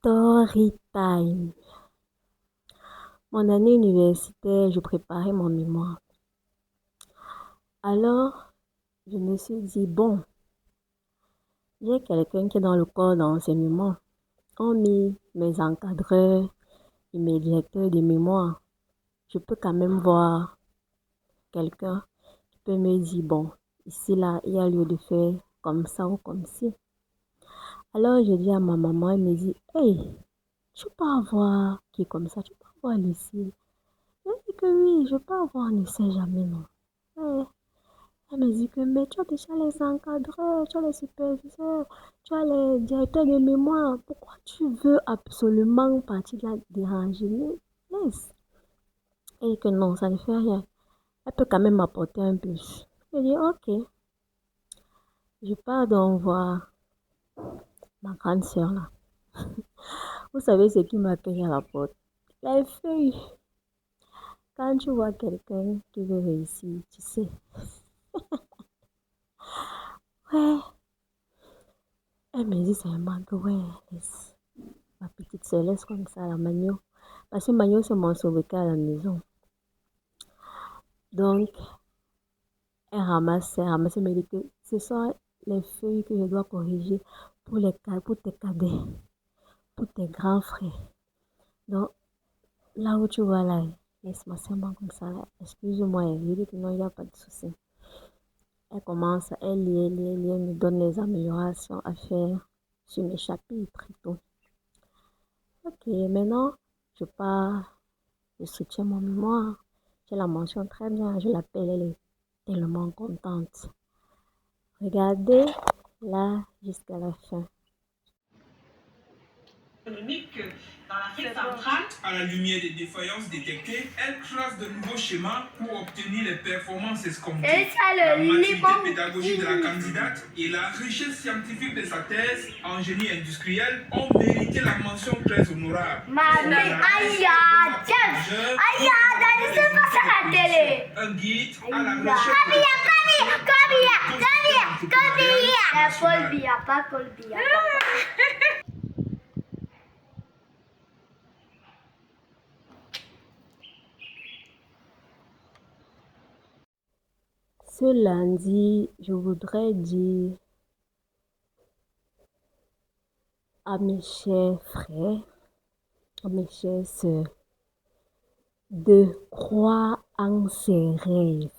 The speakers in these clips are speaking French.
Story time. Mon année universitaire, je préparais mon mémoire. Alors, je me suis dit, bon, j'ai quelqu'un qui est dans le corps d'enseignement. On mis mes encadreurs et mes directeurs de mémoire. Je peux quand même voir quelqu'un qui peut me dire, bon, ici, là, il y a lieu de faire comme ça ou comme ci. Alors, je dis à ma maman, elle me dit, hey, tu peux avoir qui est comme ça, tu peux avoir Lucie. Je dis que oui, je peux avoir, on ne sait jamais, non. Ouais. Elle me dit que, mais tu as déjà les encadreurs, tu as les superviseurs, tu as les directeurs de mémoire. Pourquoi tu veux absolument partir là déranger? Laisse. Elle dit que non, ça ne fait rien. Elle peut quand même m'apporter un plus. Je dis, ok. Je pars donc voir ma grande sœur là. Vous savez ce qui m'accueille à la porte? Les feuilles. Quand tu vois quelqu'un qui veut réussir, tu sais. Ouais. Elle me dit seulement que ouais, laisse. Ma petite sœur, laisse comme ça la Magno. Parce que Magno, c'est mon sauveteur à la maison. Donc, elle ramasse, elle me dit que ce sont les feuilles que je dois corriger pour tes cadets, pour tes grands frères. Donc, là où tu vois là, laisse-moi seulement comme ça là. Excuse-moi, je dis que non, il n'y a pas de souci. Elle me donne les améliorations à faire sur mes chapitres et tout. Ok, maintenant, je pars, je soutiens mon mémoire. Je la mentionne très bien, je l'appelle, elle est tellement contente. Regardez là jusqu'à la fin. Économique dans l'Afrique centrale. À la lumière des défaillances détectées, elle trace de nouveaux schémas pour obtenir les performances escomptées. La maturité pédagogique de la candidate et la richesse scientifique de sa thèse en génie industriel ont mérité la mention très honorable. Un guide à la recherche. Ce lundi, je voudrais dire à mes chers frères, à mes chères sœurs, de croire en ses rêves.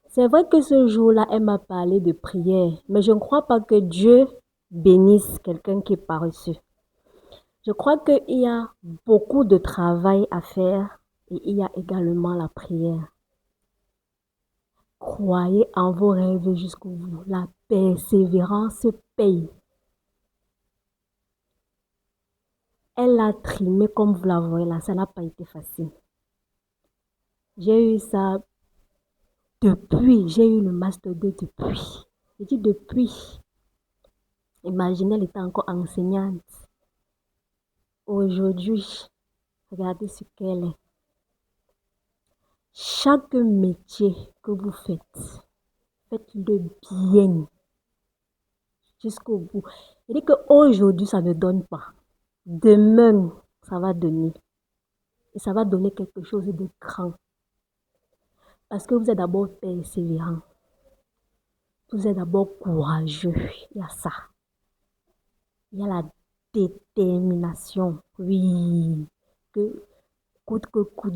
C'est vrai que ce jour-là, elle m'a parlé de prière, mais je ne crois pas que Dieu bénisse quelqu'un qui est paresseux. Je crois qu'il y a beaucoup de travail à faire et il y a également la prière. Croyez en vos rêves jusqu'au bout. La persévérance paye. Elle a trimé comme vous la voyez là, ça n'a pas été facile. J'ai eu ça j'ai eu le master 2 depuis. Je dis depuis. Imaginez, elle était encore enseignante. Aujourd'hui, regardez ce qu'elle est. Chaque métier que vous faites, faites-le bien jusqu'au bout. Je dis qu'aujourd'hui, ça ne donne pas. Demain, ça va donner. Et ça va donner quelque chose de grand. Parce que vous êtes d'abord persévérant. Vous êtes d'abord courageux. Il y a ça. Il y a la détermination. Oui. Que coûte,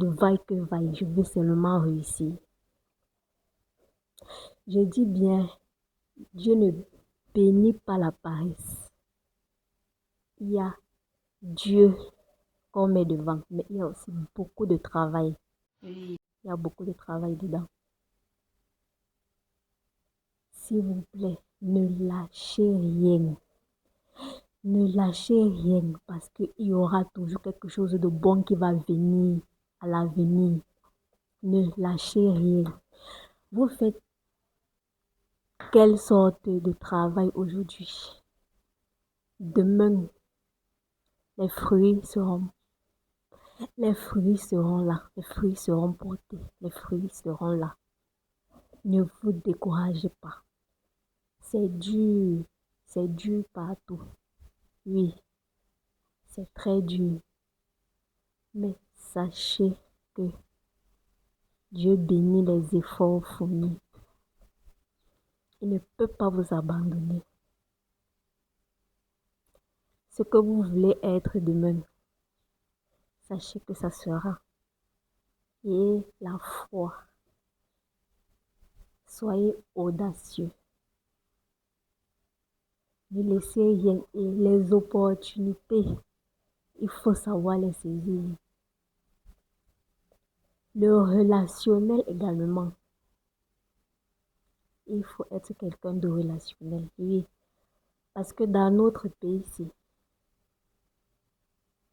vaille que vaille. Je veux seulement réussir. Je dis bien, Dieu ne bénit pas la paresse. Il y a Dieu qu'on met devant, mais il y a aussi beaucoup de travail. Il y a beaucoup de travail dedans. S'il vous plaît, ne lâchez rien. Ne lâchez rien parce qu'il y aura toujours quelque chose de bon qui va venir à l'avenir. Ne lâchez rien. Vous faites quelle sorte de travail aujourd'hui? Demain, les fruits seront Les fruits seront là, les fruits seront portés, les fruits seront là. Ne vous découragez pas. C'est dur partout. Oui, c'est très dur. Mais sachez que Dieu bénit les efforts fournis. Il ne peut pas vous abandonner. Ce que vous voulez être demain, sachez que ça sera. Et la foi. Soyez audacieux. Ne laissez rien. Et les opportunités, il faut savoir les saisir. Le relationnel également. Il faut être quelqu'un de relationnel. Oui. Parce que dans notre pays ici,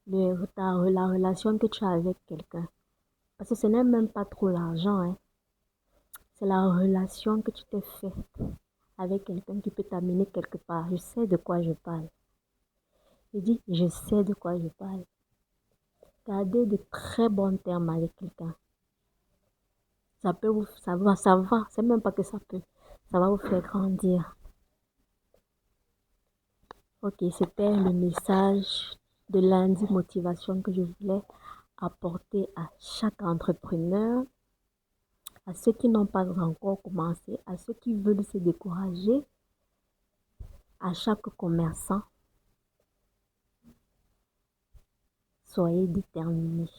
la relation que tu as avec quelqu'un, parce que ce n'est même pas trop l'argent, hein. C'est la relation que tu t'es faite avec quelqu'un qui peut t'amener quelque part. Je sais de quoi je parle. Je dis, je sais de quoi je parle. Gardez de très bons termes avec quelqu'un. Ça peut vous, ça va. C'est même pas que ça peut. Ça va vous faire grandir. Ok, c'était le message de lundi motivation que je voulais apporter à chaque entrepreneur, à ceux qui n'ont pas encore commencé, à ceux qui veulent se décourager, à chaque commerçant. Soyez déterminés.